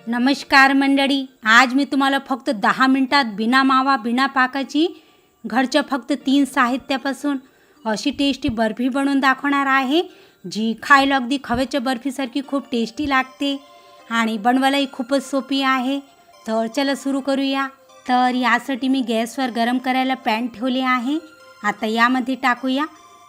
नमस्कार मंडळी, आज मी तुम्हाला फक्त 10 मिनिटात बिना मावा बिना पाकाची घरच्या फक्त 3 साहित्यापासून अशी टेस्टी बर्फी बनवून दाखवणार आहे, जी खायला अगदी खव्याच्या बर्फीसारखी खूप टेस्टी लागते आणि बनवायलाही खूपच सोपी आहे। तर चला सुरू करूया। तर यासाठी मी गॅसवर गरम करायला पॅन ठेवले आहे। आता यामध्ये टाकूया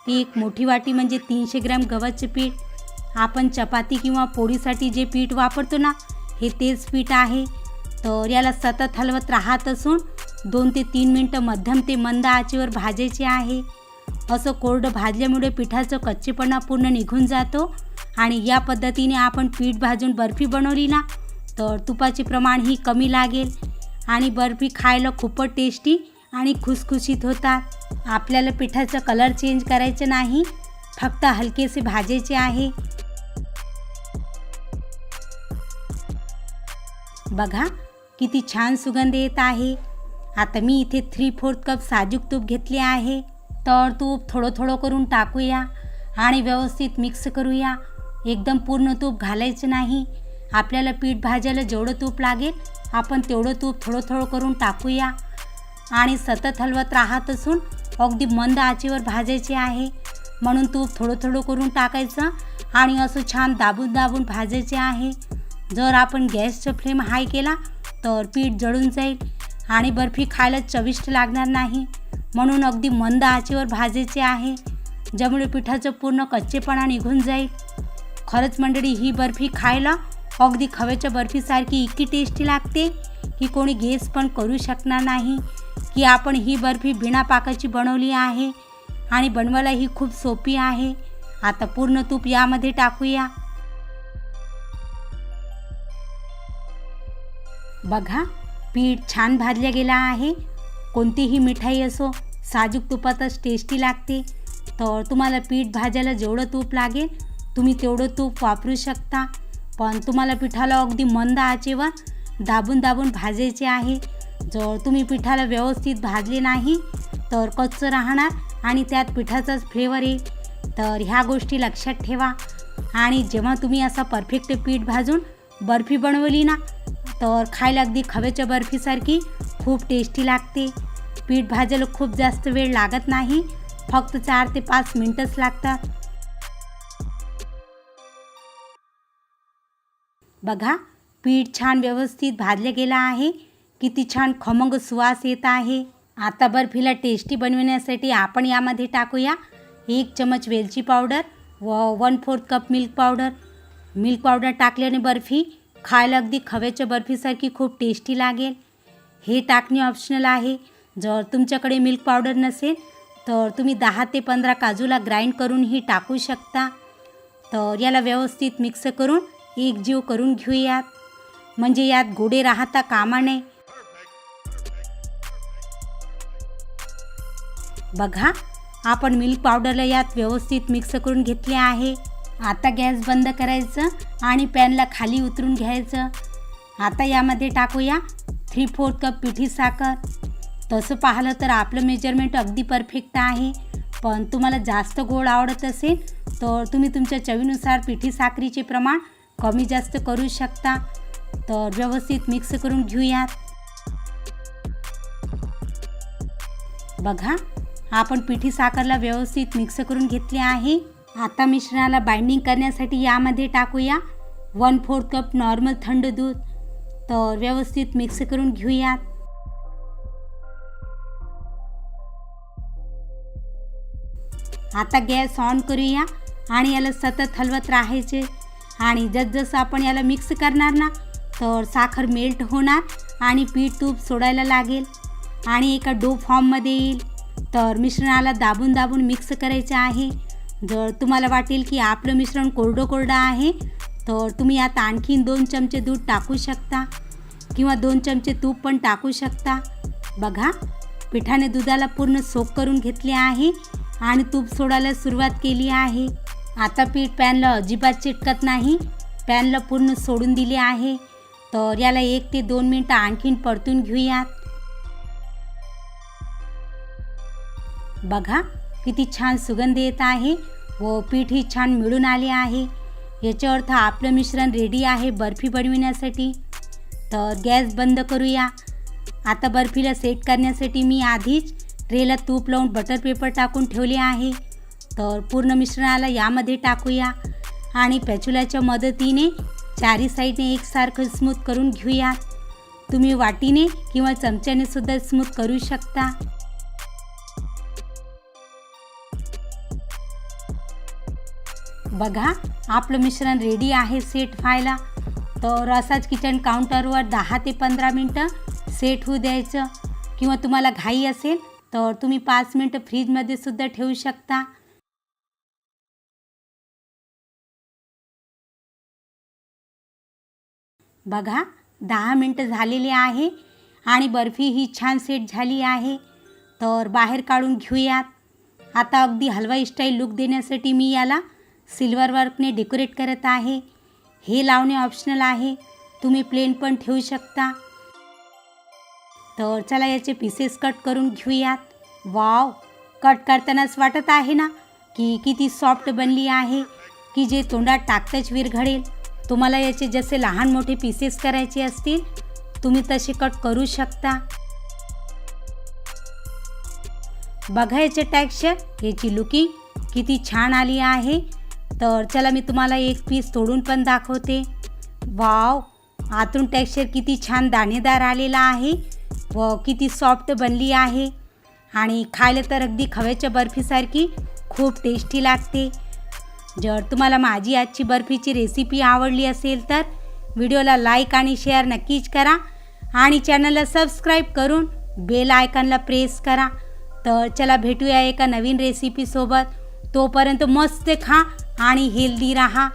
एक मोठी वाटी म्हणजे 300 ग्रॅम गव्हाचे पीठ। आपण चपाती किंवा पोळीसाठी जे पीठ वापरतो ना, हे तेच पीठ आहे। तर याला सतत हलवत राहत असून 2 ते 3 मिनिटं मध्यम ते मंद आचेवर भाजायचे आहे। असं कोरडं भाजल्यामुळे पिठाचं कच्चेपणा पूर्ण निघून जातो आणि या पद्धतीने आपण पीठ भाजून बर्फी बनवली ना, तर तुपाचे प्रमाणही कमी लागेल आणि बर्फी खायला खूपच टेस्टी आणि खुसखुशीत होतात। आपल्याला पिठाचा कलर चेंज करायचं नाही, फक्त हलकेसे भाजायचे आहे। बघा किती छान सुगंध येत आहे। आता मी इथे 3/4 कप साजूक तूप घेतले आहे। तर तूप थोडं थोडं करून टाकूया आणि व्यवस्थित मिक्स करूया। एकदम पूर्ण तूप घालायचं नाही। आपल्याला पीठ भाजायला जेवढं तूप लागेल आपण तेवढं तूप थोडं थोडं करून टाकूया आणि सतत हलवत राहत असून अगदी मंद आचेवर भाजायचे आहे। म्हणून तूप थोडं थोडं करून टाकायचं आणि असं छान दाबून दाबून भाजायचे आहे। जर आपण गॅसचा फ्लेम हाय केला तर पीठ जळून जाईल आणि बर्फी खायला चविष्ट लागणार नाही। म्हणून अगदी मंद आचेवर भाजायचे आहे, ज्यामुळे पिठाचं पूर्ण कच्चेपणा निघून जाईल। खरंच मंडळी, ही बर्फी खायला अगदी खव्याच्या बर्फीसारखी इतकी टेस्टी लागते की कोणी गेस पण करू शकणार नाही की आपण ही बर्फी बिना पाकाची बनवली आहे आणि बनवायला ही खूप सोपी आहे। आता पूर्ण तूप यामध्ये टाकूया। बघा पीठ छान भाजले गेला आहे। कोणतीही मिठाई असो साजूक तुपातच टेस्टी लागते। तर तुम्हाला पीठ भाजायला जेवढं तूप लागेल तुम्ही तेवढं तूप वापरू शकता, पण तुम्हाला पिठाला अगदी मंद आचेवर दाबून दाबून भाजायचे आहे। जर तुम्ही पिठाला व्यवस्थित भाजले नाही तर कच्चं राहणार आणि त्यात पिठाचाच फ्लेवर येईल। तर ह्या गोष्टी लक्षात ठेवा आणि जेव्हा तुम्ही असा परफेक्ट पीठ भाजून बर्फी बनवली ना, तर खायला अगदी खव्याच्या बर्फीसारखी खूप टेस्टी लागते। पीठ भाजायला खूप जास्त वेळ लागत नाही, फक्त 4 ते 5 मिनिटच लागतात। बघा पीठ छान व्यवस्थित भाजले गेलं आहे। किती छान खमंग सुवास येत आहे। आता बर्फीला टेस्टी बनवण्यासाठी आपण यामध्ये टाकूया 1 चमच वेलची पावडर व 1/4 cup milk powder. Milk powder टाकल्याने बर्फी खायला अगदी खव्याच्या बर्फीसारखी खूप टेस्टी लागेल। हे टाकणे ऑप्शनल आहे। जर तुमच्याकडे मिल्क पावडर नसेल तर तुम्ही 10 ते 15 काजूला ग्राइंड करूनही टाकू शकता। तर याला व्यवस्थित मिक्स करून एकजीव करून घेऊयात, म्हणजे यात गोडे राहता कामा नये। बघा आपण मिल्क पावडरला यात व्यवस्थित मिक्स करून घेतले आहे। आता गॅस बंद करायचं आणि पॅनला खाली उतरून घ्यायचं। आता यामध्ये टाकूया 3/4 कप पिठी साखर। तसं पाहिलं तर आपलं मेजरमेंट अगदी परफेक्ट आहे, पण तुम्हाला जास्त गोड आवडत असेल तर तुम्ही तुमच्या चवीनुसार पिठी साखरेचे प्रमाण कमी जास्त करू शकता। तर व्यवस्थित मिक्स करून घेऊयात। बघा आपण पिठी साखरला व्यवस्थित मिक्स करून घेतले आहे। आता मिश्रणाला बाइंडिंग करण्यासाठी यामध्ये टाकूया 1/4 कप नॉर्मल थंड दूध। तर व्यवस्थित मिक्स करून घेऊयात। आता गॅस ऑन करूया आणि याला सतत हलवत राहायचे आणि जसजसं आपण याला मिक्स करणार ना, तर साखर मेल्ट होणार आणि पीठ तूप सोडायला लागेल आणि एका डो फॉर्ममध्ये येईल। तर मिश्रणाला दाबून दाबून मिक्स करायचे आहे। जर तुम्हाला वाटेल की आपलं मिश्रण कोरडं कोरडं आहे तर तुम्ही यात आणखीन 2 चमचे दूध टाकू शकता किंवा 2 चमचे तूप पण टाकू शकता। बघा पिठाने दुधाला पूर्ण सोक करून घेतले आहे आणि तूप सोडायला सुरुवात केली आहे। आता पीठ पॅनला अजिबात चिटकत नाही, पॅनला पूर्ण सोडून दिले आहे। तर याला 1 ते 2 मिनिटं आणखीन परतून घेऊयात। बघा किती छान सुगंध येत आहे व पीठही छान मिळून आले आहे। याचा अर्थ आपलं मिश्रण रेडी आहे बर्फी बनविण्यासाठी। तर गॅस बंद करूया. आता बर्फीला सेट करण्यासाठी मी आधीच ट्रेला तूप लावून बटर पेपर टाकून ठेवले आहे. तर पूर्ण मिश्रणाला यामध्ये टाकूया आणि पॅचुलाच्या मदतीने चारी साईडने एकसारखं स्मूथ करून घेऊया. तुम्ही वाटीने किंवा चमच्याने सुद्धा स्मूथ करू शकता. बघा आपलं मिश्रण रेडी आहे सेट व्हायला. तर असाच किचन काउंटरवर 10 ते 15 मिनटं सेट होऊ द्यायचं, किंवा तुम्हाला घाई असेल तर तुम्ही 5 मिनटं फ्रीजमध्ये सुद्धा ठेवू शकता. बघा 10 मिनटं झालेली आहे आणि बर्फी ही छान सेट झाली आहे. तर बाहेर काढून घेऊयात. आता अगदी हलवाई स्टाईल लुक देण्यासाठी मी याला सिल्वर वर्कने डेकोरेट करत आहे. हे लावणे ऑप्शनल आहे, तुम्ही प्लेन पण ठेवू शकता. तर चला याचे पीसेस कट करून घेऊयात. वाव, कट करतानाच वाटत आहे ना की किती सॉफ्ट बनली आहे, की जे तोंडात टाकताच विरघळेल. तुम्हाला याचे जसे लहान मोठे पीसेस करायचे असतील तुम्ही तसे कट करू शकता. बघा याचे टेक्स्चर, याची लुकिंग किती छान आली आहे. तर चला मी तुम्हाला एक पीस तोडून पण दाखवते. वाव, आतून टेक्स्चर किती छान दाणेदार आलेला आहे व किती सॉफ्ट बनली आहे आणि खायला तर अगदी खव्याच्या बर्फीसारखी खूप टेस्टी लागते. जर तुम्हाला माझी आजची बर्फीची रेसिपी आवडली असेल तर व्हिडिओला लाईक आणि शेअर नक्कीच करा आणि चॅनलला सबस्क्राईब करून बेल आयकॉनला प्रेस करा. तर चला भेटूया एका नवीन रेसिपीसोबत. तोपर्यंत मस्त खा आणि हेल्दी राहा.